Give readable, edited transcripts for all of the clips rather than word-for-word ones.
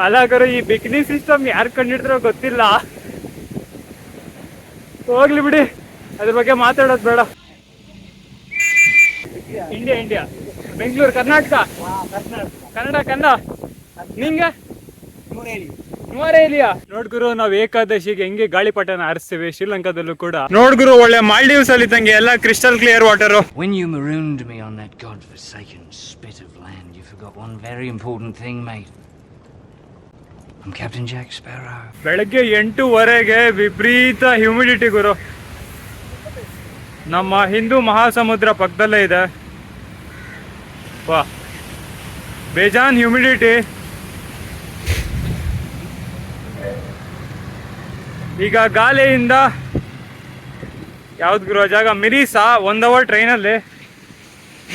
ಅಲಾಗರು ಈ ಬಿಕ್ನಿ ಸಿಸ್ಟಮ್ ಯಾರು ಕಂಡಿಡಿದ್ರೋ ಗೊತ್ತಿಲ್ಲ. ಹೋಗ್ಲಿ ಬಿಡಿ, ಅದ್ರ ಬಗ್ಗೆ ಮಾತಾಡೋದು ಬೇಡ. ಇಂಡಿಯಾ ಬೆಂಗಳೂರು ಕರ್ನಾಟಕ ಕನ್ನಡ ನಿಂಗೆ ನುವರೇಲಿಯಾ. ನೋಡ್ಗುರು, ನಾವ್ ಏಕಾದಶಿಗೆ ಹೆಂಗೆ ಗಾಳಿಪಟನ ಹಾರಿಸ್ತೀವಿ, ಶ್ರೀಲಂಕಾದಲ್ಲೂ ಕೂಡ ನೋಡ್ಗುರು ಒಳ್ಳೆ ಮಾಲ್ಡೀವ್ಸ್ ಅಲ್ಲಿ ತಂಗೆ ಎಲ್ಲ crystal clear water. When you marooned me on that god-forsaken spit of land, you forgot one very important thing, mate. I'm Captain Jack Sparrow. ಬೆಳಗ್ಗೆ 8:30ಗೆ ವಿಪರೀತ ಹ್ಯೂಮಿಡಿಟಿ ಗುರು. ನಮ್ಮ ಹಿಂದೂ ಮಹಾಸಮುದ್ರ ಪಕ್ಕದಲ್ಲೇ ಇದೆ. ವಾ, ಬೇಜಾನ್ ಹ್ಯೂಮಿಡಿಟಿ. ಈಗ ಗಾಲೆಯಿಂದ ಯಾವ್ದು ಗುರು ಜಾಗ, ಮಿರೀಸಾ. 1 ಅವರ್ ಟ್ರೈನಲ್ಲಿ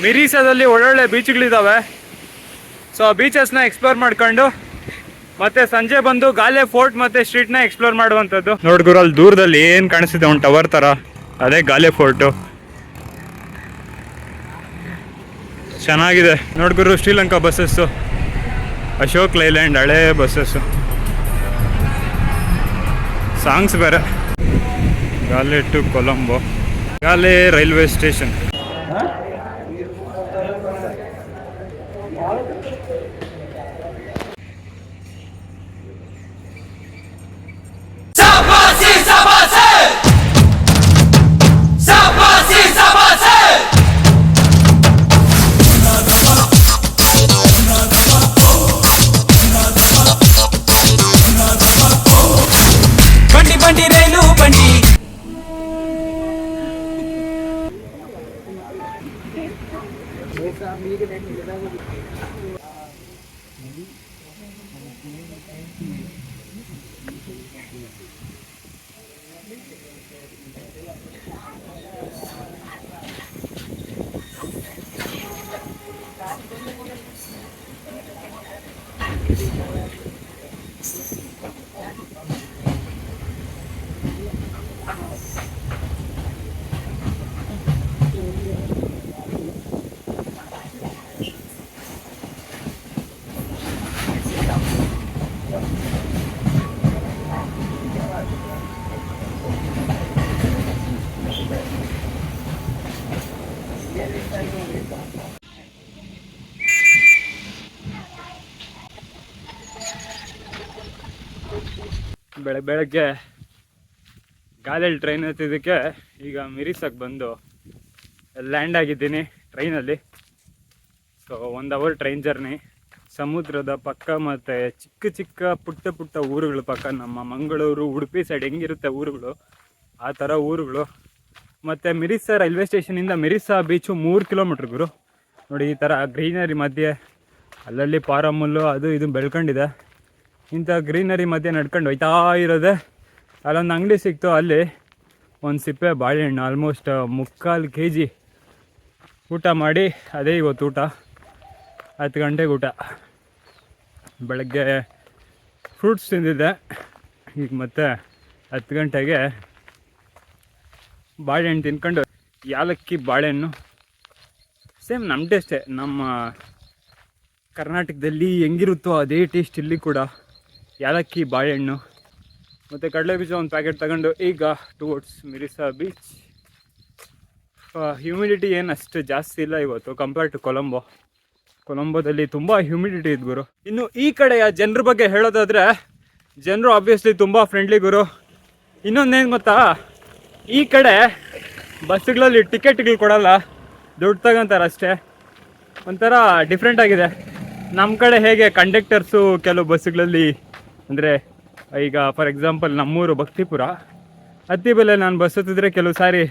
ಮಿರೀಸಾದಲ್ಲಿ ಒಳ್ಳೊಳ್ಳೆ ಬೀಚ್ಗಳಿದ್ದಾವೆ. ಸೊ ಆ ಬೀಚಸ್ನ ಎಕ್ಸ್ಪ್ಲೋರ್ ಮಾಡ್ಕೊಂಡು ಮತ್ತೆ ಸಂಜೆ ಬಂದು ಗಾಲೆ ಫೋರ್ಟ್ ಮತ್ತೆ ಸ್ಟ್ರೀಟ್ನ ಎಕ್ಸ್ಪ್ಲೋರ್ ಮಾಡುವಂಥದ್ದು. ನೋಡ್ಗುರು, ಅಲ್ಲಿ ದೂರದಲ್ಲಿ ಏನು ಕಾಣಿಸ್ತಿದೆ ಒಂದು ಟವರ್ ಥರ, ಅದೇ ಗಾಲೆ ಫೋರ್ಟು. ಚೆನ್ನಾಗಿದೆ ನೋಡ್ಗುರು. ಶ್ರೀಲಂಕಾ ಬಸ್ಸಸ್ಸು, ಅಶೋಕ್ ಲೈಲ್ಯಾಂಡ್ ಹಳೆ ಬಸ್ಸಸ್ಸು, ಸಾಂಗ್ಸ್ ಬೇರೆ. Galle to Colombo, Galle railway station. ಬೆಳಗ್ಗೆ ಗಾಲೆಯಲ್ಲಿ ಟ್ರೈನ್ ಹತ್ತಿದ್ದಕ್ಕೆ ಈಗ ಮಿರಿಸಾಗಿ ಬಂದು ಲ್ಯಾಂಡ್ ಆಗಿದ್ದೀನಿ ಟ್ರೈನಲ್ಲಿ. So 1 hour train journey. ಸಮುದ್ರದ ಪಕ್ಕ ಮತ್ತು ಚಿಕ್ಕ ಪುಟ್ಟ ಊರುಗಳ ಪಕ್ಕ, ನಮ್ಮ ಮಂಗಳೂರು ಉಡುಪಿ ಸೈಡ್ ಹೆಂಗಿರುತ್ತೆ ಊರುಗಳು, ಆ ಥರ ಊರುಗಳು. ಮತ್ತು ಮಿರಿಸಾ ರೈಲ್ವೆ ಸ್ಟೇಷನಿಂದ ಮಿರಿಸಾ ಬೀಚು 3 ಕಿಲೋಮೀಟ್ರ್ ಗುರು. ನೋಡಿ, ಈ ಥರ ಗ್ರೀನರಿ ಮಧ್ಯೆ ಅಲ್ಲಲ್ಲಿ ಪಾರಮುಲ್ಲು ಅದು ಇದು ಬೆಳ್ಕೊಂಡಿದೆ. ಇಂಥ ಗ್ರೀನರಿ ಮಧ್ಯೆ ನಡ್ಕೊಂಡು ಹೋಯ್ತಾ ಇರೋದೆ. ಅಲ್ಲೊಂದು ಅಂಗಡಿ ಸಿಕ್ತು, ಅಲ್ಲಿ ಒಂದು ಸಿಪ್ಪೆ ಬಾಳೆಹಣ್ಣು ಆಲ್ಮೋಸ್ಟ್ 3/4 kg ಊಟ ಮಾಡಿ, ಅದೇ ಇವತ್ತು ಊಟ. 10 ಗಂಟೆಗೆ ಊಟ. ಬೆಳಗ್ಗೆ ಫ್ರೂಟ್ಸ್ ತಿಂದಿದ್ದೆ. ಈಗ ಮತ್ತೆ 10 ಗಂಟೆಗೆ ಬಾಳೆಹಣ್ಣು ತಿನ್ಕೊಂಡು, ಯಾಲಕ್ಕಿ ಬಾಳೆಹಣ್ಣು ಸೇಮ್ ನಮ್ಮ ಟೇಸ್ಟೇ. ನಮ್ಮ ಕರ್ನಾಟಕದಲ್ಲಿ ಹೆಂಗಿರುತ್ತೋ ಅದೇ ಟೇಸ್ಟ್ ಇಲ್ಲಿ ಕೂಡ. ಯಾಲಕ್ಕಿ ಬಾಳೆಹಣ್ಣು ಮತ್ತು ಕಡಲೆ ಬೀಜ ಒಂದು ಪ್ಯಾಕೆಟ್ ತಗೊಂಡು ಈಗ ಟುವರ್ಡ್ಸ್ ಮಿರಿಸಾ ಬೀಚ್. ಹ್ಯೂಮಿಡಿಟಿ ಏನು ಅಷ್ಟು ಜಾಸ್ತಿ ಇಲ್ಲ ಇವತ್ತು ಕಂಪೇರ್ ಟು ಕೊಲಂಬೋದಲ್ಲಿ ತುಂಬ ಹ್ಯೂಮಿಡಿಟಿ ಇದ್ದು ಗುರು. ಇನ್ನು ಈ ಕಡೆಯ ಜನರ ಬಗ್ಗೆ ಹೇಳೋದಾದರೆ, ಜನರು ಆಬ್ವಿಯಸ್ಲಿ ತುಂಬ ಫ್ರೆಂಡ್ಲಿ ಗುರು. ಇನ್ನೊಂದೇನು ಗೊತ್ತಾ, ಈ ಕಡೆ ಬಸ್ಸುಗಳಲ್ಲಿ ಟಿಕೆಟ್ಗಳು ಕೊಡಲ್ಲ, ದುಡ್ಡು ತಗೊಂತಾರೆ ಅಷ್ಟೇ. ಒಂಥರ ಡಿಫ್ರೆಂಟ್ ಆಗಿದೆ. ನಮ್ಮ ಕಡೆ ಹೇಗೆ ಕಂಡಕ್ಟರ್ಸು ಕೆಲವು ಬಸ್ಸುಗಳಲ್ಲಿ, ಅಂದರೆ ಈಗ ಫಾರ್ ಎಕ್ಸಾಂಪಲ್ ನಮ್ಮೂರು ಭಕ್ತಿಪುರ, ಹತ್ತಿಬೆಲೆ ನಾನು ಬಸ್ ಹತ್ತಿದ್ರೆ ಕೆಲವು ಸಾರಿ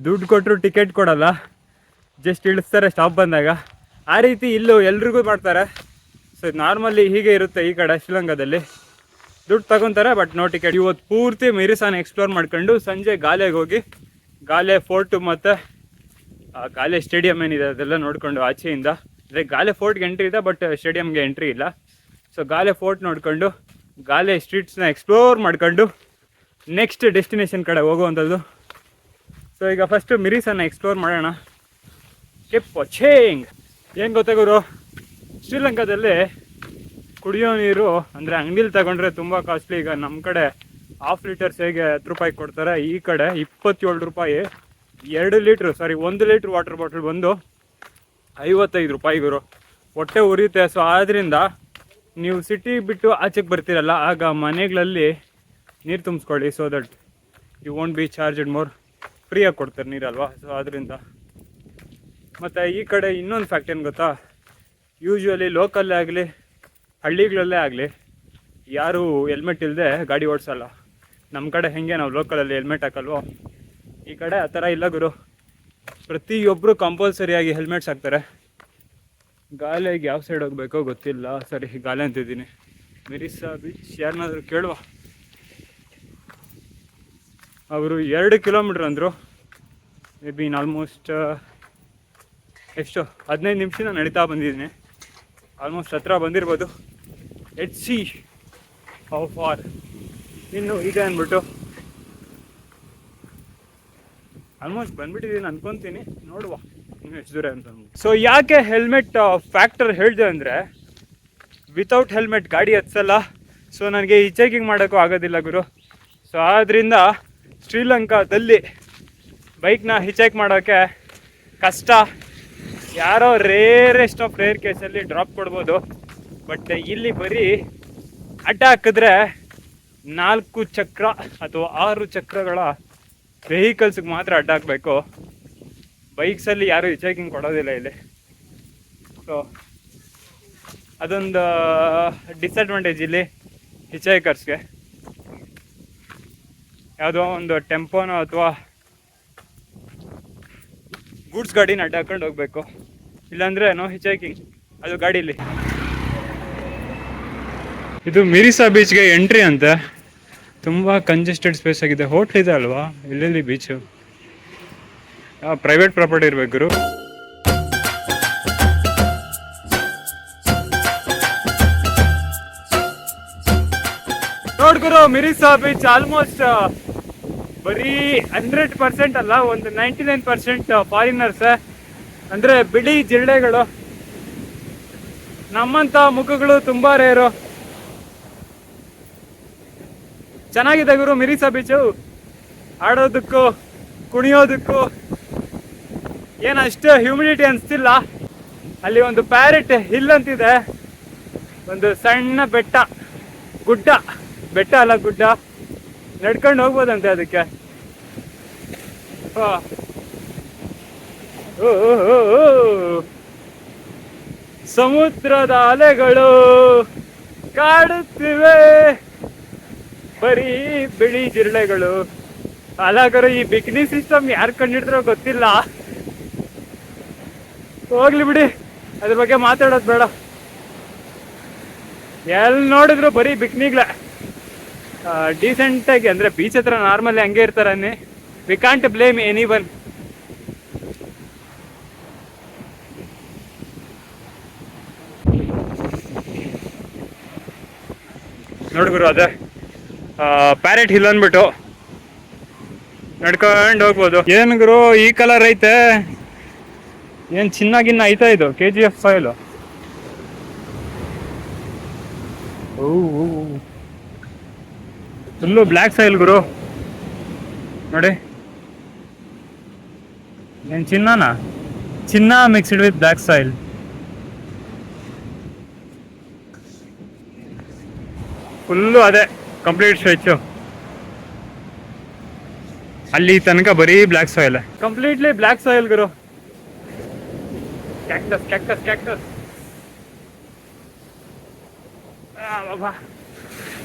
ದುಡ್ಡು ಕೊಟ್ಟರು ಟಿಕೆಟ್ ಕೊಡಲ್ಲ, ಜಸ್ಟ್ ಇಳಿಸ್ತಾರೆ ಸ್ಟಾಪ್ ಬಂದಾಗ. ಆ ರೀತಿ ಇಲ್ಲೂ ಎಲ್ರಿಗೂ ಮಾಡ್ತಾರೆ. ಸೊ ನಾರ್ಮಲಿ ಹೀಗೆ ಇರುತ್ತೆ ಈ ಕಡೆ ಶ್ರೀಲಂಕಾದಲ್ಲಿ. ದುಡ್ಡು ತಗೊತಾರೆ ಬಟ್ ನೋ ಟಿಕೆಟ್. ಇವತ್ತು ಪೂರ್ತಿ ಮಿರಿಸಾನ ಎಕ್ಸ್ಪ್ಲೋರ್ ಮಾಡ್ಕೊಂಡು ಸಂಜೆ ಗಾಲೆಗೆ ಹೋಗಿ ಗಾಲೆ ಫೋರ್ಟು ಮತ್ತು ಗಾಲೆ ಸ್ಟೇಡಿಯಂ ಏನಿದೆ ಅದೆಲ್ಲ ನೋಡಿಕೊಂಡು ಆಚೆಯಿಂದ. ಅಂದರೆ ಗಾಲೆ ಫೋರ್ಟ್ಗೆ ಎಂಟ್ರಿ ಇದೆ ಬಟ್ ಸ್ಟೇಡಿಯಮ್ಗೆ ಎಂಟ್ರಿ ಇಲ್ಲ. ಸೊ ಗಾಲೆ ಫೋರ್ಟ್ ನೋಡಿಕೊಂಡು ಗಾಲೆ ಸ್ಟ್ರೀಟ್ಸ್ನ ಎಕ್ಸ್ಪ್ಲೋರ್ ಮಾಡ್ಕೊಂಡು ನೆಕ್ಸ್ಟ್ ಡೆಸ್ಟಿನೇಷನ್ ಕಡೆ ಹೋಗುವಂಥದ್ದು. ಸೊ ಈಗ ಫಸ್ಟು ಮಿರಿಸನ್ನು ಎಕ್ಸ್ಪ್ಲೋರ್ ಮಾಡೋಣ. ಕೆಪ್ ವಾಚಿಂಗ್. ಏನು ಗೊತ್ತಾ ಗುರು, ಶ್ರೀಲಂಕಾದಲ್ಲಿ ಕುಡಿಯೋ ನೀರು ಅಂದರೆ ಅಂಗಡಿಲಿ ತಗೊಂಡ್ರೆ ತುಂಬ ಕಾಸ್ಟ್ಲಿ. ಈಗ ನಮ್ಮ ಕಡೆ ಹಾಫ್ ಲೀಟರ್ಸ್ ಹೇಗೆ 10 ರೂಪಾಯಿ ಕೊಡ್ತಾರೆ, ಈ ಕಡೆ 27 ರೂಪಾಯಿ 1 ಲೀಟ್ರ್ ವಾಟರ್ ಬಾಟಲ್ ಬಂದು 55 ರೂಪಾಯಿ ಗುರು. ಹೊಟ್ಟೆ ಉರಿಯುತ್ತೆ. ಸೊ ಆದ್ದರಿಂದ ನೀವು ಸಿಟಿ ಬಿಟ್ಟು ಆಚೆಗೆ ಬರ್ತೀರಲ್ಲ, ಆಗ ಮನೆಗಳಲ್ಲಿ ನೀರು ತುಂಬಿಸ್ಕೊಳ್ಳಿ. So that you won't be charged more. ಫ್ರೀಯಾಗಿ ಕೊಡ್ತಾರೆ ನೀರಲ್ವಾ. ಸೊ ಅದರಿಂದ ಮತ್ತು ಈ ಕಡೆ ಇನ್ನೊಂದು ಫ್ಯಾಕ್ಟ್ ಏನು ಗೊತ್ತಾ, ಯೂಶ್ವಲಿ ಲೋಕಲ್ಲೇ ಆಗಲಿ ಹಳ್ಳಿಗಳಲ್ಲೇ ಆಗಲಿ ಯಾರು ಹೆಲ್ಮೆಟ್ ಇಲ್ಲದೆ ಗಾಡಿ ಓಡಿಸಲ್ಲ. ನಮ್ಮ ಕಡೆ ಹೆಂಗೆ ನಾವು ಲೋಕಲಲ್ಲಿ ಹೆಲ್ಮೆಟ್ ಹಾಕಲ್ವೋ, ಈ ಕಡೆ ಆ ಥರ ಇಲ್ಲ ಗುರು. ಪ್ರತಿಯೊಬ್ಬರು ಕಂಪಲ್ಸರಿಯಾಗಿ ಹೆಲ್ಮೆಟ್ಸ್ ಹಾಕ್ತಾರೆ. ಗಾಲೆಗೆ ಯಾವ ಸೈಡ್ ಹೋಗ್ಬೇಕೋ ಗೊತ್ತಿಲ್ಲ. ಸರಿ, ಗಾಲೆ ಅಂತಿದ್ದೀನಿ. ಮಿರಿಸಾ ಬೀಚ್ ಯಾರನ್ನಾದ್ರೂ ಕೇಳುವ. ಅವರು 2 ಕಿಲೋಮೀಟ್ರ್ ಅಂದರು. ಮೇ ಬಿ ಆಲ್ಮೋಸ್ಟ್ ಎಷ್ಟು 15 ನಿಮಿಷ ನಡೀತಾ ಬಂದಿದ್ದೀನಿ. ಆಲ್ಮೋಸ್ಟ್ ಹತ್ರ ಬಂದಿರ್ಬೋದು. Let's see how far. ಇನ್ನು ಇದೆ ಅಂದ್ಬಿಟ್ಟು ಆಲ್ಮೋಸ್ಟ್ ಬಂದ್ಬಿಟ್ಟಿದ್ದೀನಿ ಅನ್ಕೊತೀನಿ. ನೋಡುವ ಇನ್ನು ಎಷ್ಟು ದೂರ ಅಂತ. ಸೊ ಯಾಕೆ ಹೆಲ್ಮೆಟ್ ಫ್ಯಾಕ್ಟರ್ ಹೇಳಿದೆ ಅಂದರೆ, ವಿತೌಟ್ ಹೆಲ್ಮೆಟ್ ಗಾಡಿ ಹತ್ಸಲ್ಲ. ಸೊ ನನಗೆ ಹಿಚೈಕಿಂಗ್ ಮಾಡೋಕ್ಕೂ ಆಗೋದಿಲ್ಲ ಗುರು. ಸೊ ಆದ್ದರಿಂದ ಶ್ರೀಲಂಕಾದಲ್ಲಿ ಬೈಕ್ನ ಹಿಚೈಕ್ ಮಾಡೋಕ್ಕೆ ಕಷ್ಟ. ಯಾರೋ ರೇರೆಸ್ಟ್ ಆಫ್ ರೇರ್ ಕೇಸಲ್ಲಿ ಡ್ರಾಪ್ ಕೊಡ್ಬೋದು. ಬಟ್ ಇಲ್ಲಿ ಬರೀ ಅಡ್ಡ ಹಾಕಿದ್ರೆ 4 ಚಕ್ರ ಅಥವಾ 6 ಚಕ್ರಗಳ ವೆಹಿಕಲ್ಸ್ಗೆ ಮಾತ್ರ ಅಡ್ಡ ಹಾಕಬೇಕು. ಬೈಕ್ಸಲ್ಲಿ ಯಾರೂ ಹಿಚೈಕಿಂಗ್ ಕೊಡೋದಿಲ್ಲ ಇಲ್ಲಿ. ಸೊ ಅದೊಂದು ಡಿಸಡ್ವಾಂಟೇಜ್ ಇಲ್ಲಿ ಹಿಚೈಕರ್ಸ್ಗೆ. ಯಾವುದೋ ಒಂದು ಟೆಂಪೋನೋ ಅಥವಾ ಗೂಡ್ಸ್ ಗಾಡಿನ ಅಡ್ಡ ಹಾಕೊಂಡು ಹೋಗಬೇಕು. ಇಲ್ಲಾಂದರೆ ನೋ ಹಿಚೈಕಿಂಗ್ ಅದು ಗಾಡೀಲಿ. ಇದು ಮಿರಿಸಾ ಬೀಚ್ಗೆ ಎಂಟ್ರಿ ಅಂತೆ. ತುಂಬ ಕಂಜೆಸ್ಟೆಡ್ ಸ್ಪೇಸ್ ಆಗಿದೆ. ಹೋಟ್ಲ್ ಇದೆ ಅಲ್ವಾ, ಎಲ್ಲೆಲ್ಲಿ ಬೀಚು. ಪ್ರೈವೇಟ್ ಪ್ರಾಪರ್ಟಿ ಇರ್ಬೇಕು ಗುರು. ನೋಡ್ಗುರು, ಮಿರಿಸಾ ಬೀಚ್ ಆಲ್ಮೋಸ್ಟ್ ಬರೀ 100% ಅಲ್ಲ, ಒಂದು 99% ಫಾರಿನರ್ಸ್. ಅಂದರೆ ಬಿಳಿ ಜಿರಳೆಗಳು. ನಮ್ಮಂಥ ಮುಖಗಳು ತುಂಬ ರೇರು. ಚೆನ್ನಾಗಿದೆ ಗುರು ಮಿರಿಸಾ ಬೀಚು. ಆಡೋದಕ್ಕೂ ಕುಣಿಯೋದಕ್ಕೂ ಏನು ಅಷ್ಟು ಹ್ಯೂಮಿಡಿಟಿ ಅನಿಸ್ತಿಲ್ಲ. ಅಲ್ಲಿ ಒಂದು ಪ್ಯಾರೆಟ್ ಹಿಲ್ ಅಂತಿದೆ, ಒಂದು ಸಣ್ಣ ಬೆಟ್ಟ, ಗುಡ್ಡ, ಬೆಟ್ಟ ಅಲ್ಲ ಗುಡ್ಡ, ನಡ್ಕೊಂಡು ಹೋಗ್ಬೋದಂತೆ ಅದಕ್ಕೆ. ಸಮುದ್ರದ ಅಲೆಗಳು ಕಾಡುತ್ತಿವೆ, ಬರೀ ಬಿಳಿ ಜಿರಳೆಗಳು. ಅಲಾಗರು ಈ ಬಿಕ್ನಿ ಸಿಸ್ಟಮ್ ಯಾರು ಕಂಡಿಡ್ತಾರೋ ಗೊತ್ತಿಲ್ಲ. ಹೋಗ್ಲಿ ಬಿಡಿ, ಅದ್ರ ಬಗ್ಗೆ ಮಾತಾಡೋದು ಬೇಡ. ಎಲ್ಲಿ ನೋಡಿದ್ರು ಬರೀ ಬಿಕ್ನಿಗ್ಲೆ. ಡೀಸೆಂಟಾಗಿ ಅಂದರೆ ಬೀಚ್ ಹತ್ರ ನಾರ್ಮಲಿ ಹಂಗೆ ಇರ್ತಾರನ್ನಿ. We can't blame anyone. ನೋಡ್ಗುರು, ಅದೇ ಪ್ಯಾರೆಟ್ ಹಿಲ್ ಅಂದ್ಬಿಟ್ಟು ನಡ್ಕೊಂಡು ಹೋಗ್ಬೋದು. ಏನು ಗುರು ಈ ಕಲರ್ ಐತೆ, ಏನು ಚಿನ್ನಾಗಿನ್ನ ಐತಾ ಇದು KGF file. Full black soil ಗುರು. ನೋಡಿ, ಏನು ಚಿನ್ನನಾ? ಚಿನ್ನ mixed with black soil. Full ಅದೇ ಕಂಪ್ಲೀಟ್ ಸ್ಟ್ರೆಚ್ಚು. ಅಲ್ಲಿ ತನಕ ಬರೀ black soil, completely black soil ಗುರು. Cactus cactus cactus.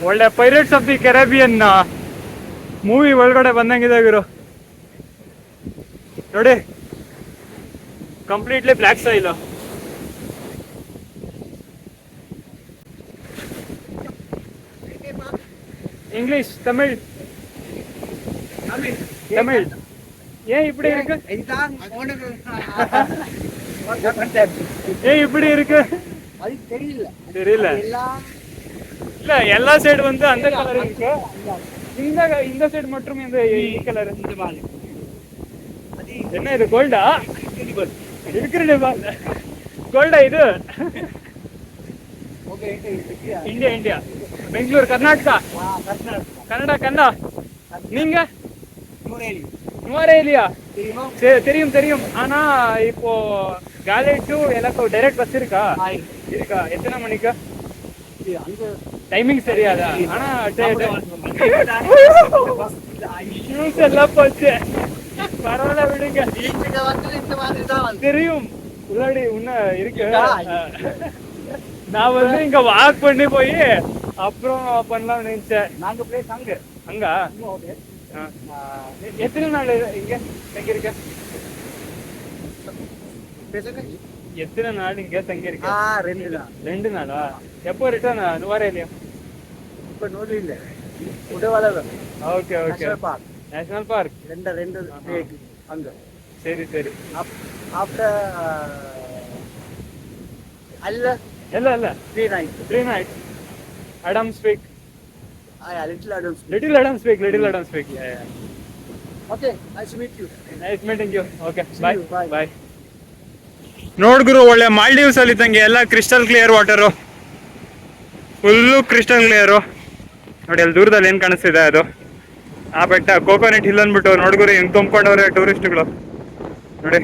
ಒಳ್ಳೆ pirates of the Caribbean movie ಒಳಗಡೆ ಬಂದಂಗಿದೆ ಗುರು. ನೋಡಿ, completely black soil. English Tamil Tamil ஏன் இப்படி இருக்கு? ஏன் இப்படி இருக்கு? தெரியல. இல்ல எல்லா சைடு வந்து அந்த கலர் இருக்கு. இந்த சைடு மட்டும் இந்த கலர். என்ன இது கோல்டா? இருக்கிற கோல்டா இது? ಇಂಡಿಯಾ ಇಂಡಿயா பெங்களூர் கர்நாடகா கன்னடா கன்னடா நீங்க நுவரேலியா தெரியும் தெரியும் ஆனா இப்போ காலேஜ் டு எனக்கு டைரக்ட் பஸ் இருக்கா எத்தனை மணிக்கு டைமிங் தெரியாதா ஆனா நியூஸ் எல்லாம் போச்சு பரவாயில்ல விடுங்க தெரியும் உள்ளாடி இன்னும் இருக்கு நான் வந்து இங்க வாக் பண்ணி போய் அப்புறம் பண்ணலாம் நினைச்சேன் நாங்க பிளேஸ் அங்க எத்தனை நாள் இங்க தங்கி இருக்க எத்தனை நாள் இங்க தங்கி இருக்க 2 நாளா எப்போ ரிட்டர்ன் நுவரேலியா இப்ப நோடில ஓகே ஓகே நேஷனல் பார்க் ரெண்டு அங்க சரி சரி ஆஃப்டர் அல்ல இல்ல 3 nights Adams Peak Little Adams Peak yeah. Okay, nice meeting you okay bye ನೋಡ್ಗುರು ಒಳ್ಳೆ ಮಾಲ್ಡೀವ್ಸ್ ಅಲ್ಲಿ ಇದ್ದಂಗೆ ಎಲ್ಲ crystal clear water full crystal clear ನೋಡಿ ಅಲ್ಲಿ ದೂರದಲ್ಲಿ ಏನು ಕಾಣಿಸ್ತಿದೆ ಅದು ಆ ಬೆಟ್ಟ ಕೋಕೋನಟ್ ಹಿಲ್ ಅಂದ್ಬಿಟ್ಟು ನೋಡ್ಗುರು ಹೆಂಗ್ ತುಂಬ್ಕೊಂಡವ್ರೆ ಟೂರಿಸ್ಟ್ಗಳು ನೋಡಿ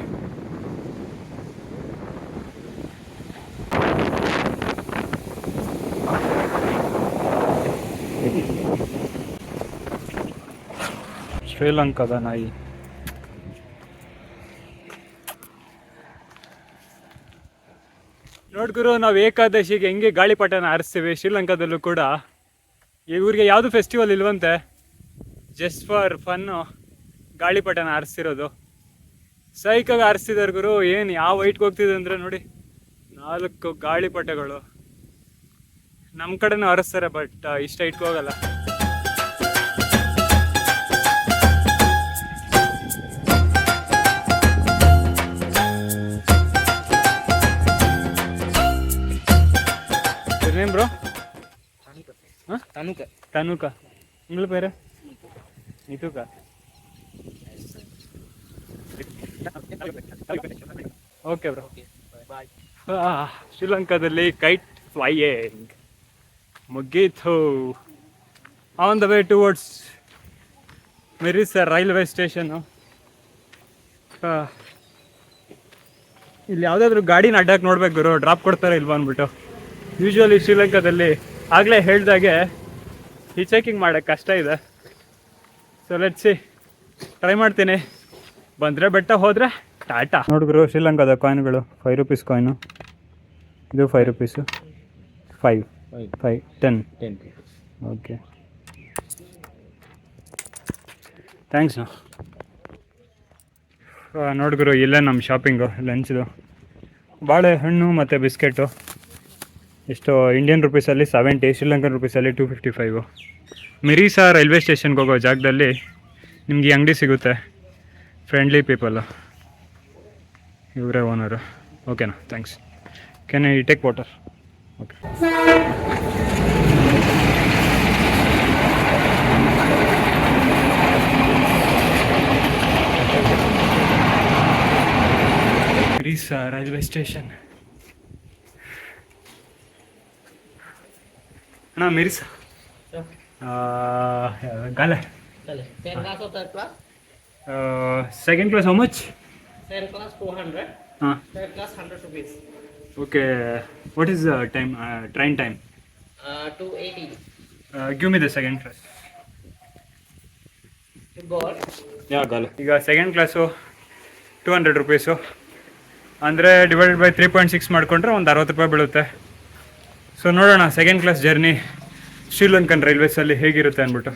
ಶ್ರೀಲಂಕಾದ ನಾಯಿ ನೋಡ್ಗುರು ನಾವು ಏಕಾದಶಿಗೆ ಹೆಂಗೆ ಗಾಳಿಪಟನ ಹಾರಿಸ್ತೀವಿ ಶ್ರೀಲಂಕಾದಲ್ಲೂ ಕೂಡ ಇವ್ರಿಗೆ ಯಾವುದು ಫೆಸ್ಟಿವಲ್ ಇಲ್ವಂತೆ ಜಸ್ಟ್ ಫಾರ್ ಫನ್ನು ಗಾಳಿಪಟನ ಹಾರಿಸ್ತಿರೋದು ಸೈಕಾಗಿ ಹಾರಿಸ್ತಿದ್ದಾರೆ ಗುರು ಏನು ಯಾವ ಹೈಟ್ಗೆ ಹೋಗ್ತಿದೆ ಅಂದರೆ ನೋಡಿ 4 ಗಾಳಿಪಟಗಳು ನಮ್ಮ ಕಡೆನೂ ಹಾರಿಸ್ತಾರೆ ಬಟ್ ಇಷ್ಟ ಹೈಟ್ಗೆ ಹೋಗಲ್ಲ name bro? Tanuka. Ungal pera? Itu ka? Okay bro. Bye. Sri Lankadalli kite flying. Mugithu. On the way towards Mirissa railway station. ಇಲ್ಲಿ ಯಾವುದಾದ್ರೂ ಗಾಡಿನ ಅಡ್ಡಾಕ್ ನೋಡ್ಬೇಕು ಗುರು ಡ್ರಾಪ್ ಕೊಡ್ತಾರೆ ಇಲ್ವಾ ಅಂದ್ಬಿಟ್ಟು ಯೂಶ್ವಲಿ ಶ್ರೀಲಂಕಾದಲ್ಲಿ ಆಗಲೇ ಹೇಳ್ದಾಗೆ ಹಿಚೈಕಿಂಗ್ ಮಾಡೋಕ್ಕೆ ಕಷ್ಟ ಇದೆ ಸೊ ಲೆಟ್ಸ್ ಸಿ ಟ್ರೈ ಮಾಡ್ತೀನಿ ಬಂದರೆ ಬೆಟ್ಟ ಹೋದರೆ ಟಾಟಾ ನೋಡಿದ್ರು ಶ್ರೀಲಂಕಾದ ಕಾಯಿನ್ಗಳು 5 ರೂಪೀಸ್ ಕಾಯಿನು ಇದು 5 ರೂಪೀಸು 10 ಓಕೆ ಥ್ಯಾಂಕ್ಸ್ ನೋಡಿದ್ರು ಇಲ್ಲೇ ನಮ್ಮ ಶಾಪಿಂಗು ಲಂಚ್ದು ಬಾಳೆಹಣ್ಣು ಮತ್ತು ಬಿಸ್ಕೆಟು ಎಷ್ಟು ಇಂಡಿಯನ್ ರುಪೀಸಲ್ಲಿ 70 ಶ್ರೀಲಂಕನ್ ರುಪೀಸಲ್ಲಿ 255 ಮಿರಿಸಾ ರೈಲ್ವೆ ಸ್ಟೇಷನ್ಗೆ ಹೋಗೋ ಜಾಗದಲ್ಲಿ ನಿಮಗೆ ಅಂಗಡಿ ಸಿಗುತ್ತೆ ಫ್ರೆಂಡ್ಲಿ ಪೀಪಲ್ಲು ಇವರೇ ಓನರು ಓಕೆನಾ thanks can I take water okay Mirissa railway station ಅಣ್ಣ Mirissa Gale. Second class or third class? Second class, how much? Second class 400. Third class 100 rupees. Okay. What is the time? Train time? 280. Give me the second class. Gold. Yeah, Gale. ಈಗ second class 200 rupees ಅಂದರೆ divided by 3.6 ಮಾಡಿಕೊಂಡ್ರೆ ಒಂದು 60 ರೂಪಾಯಿ ಬೀಳುತ್ತೆ so ನೋಡೋಣ second class journey Sri Lankan ರೈಲ್ವೇಸಲ್ಲಿ ಹೇಗಿರುತ್ತೆ ಅಂದ್ಬಿಟ್ಟು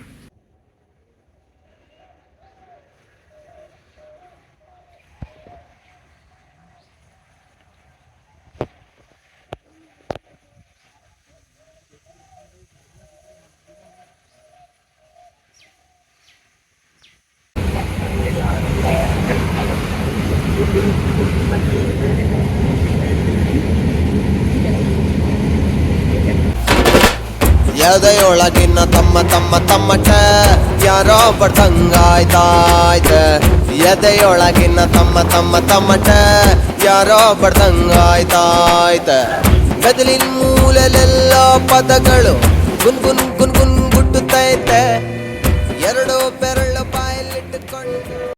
ಎದೆಯೊಳಗಿನ ತಮ್ಮಟ ಯಾರೋ ಬಡ್ದಂಗಾಯ್ತಾಯ್ತ ಎದೆಯೊಳಗಿನ ತಮ್ಮಟ ಯಾರೋ ಬಡ್ದಂಗಾಯ್ತಾಯ್ತ ಮೆದುಳಿನ ಮೂಲೆಲೆಲ್ಲ ಪದಗಳು ಗುನ್ ಗುನ್ ಗುನ್ ಗುನ್ ಗುಟ್ಟುತ್ತೈತೆ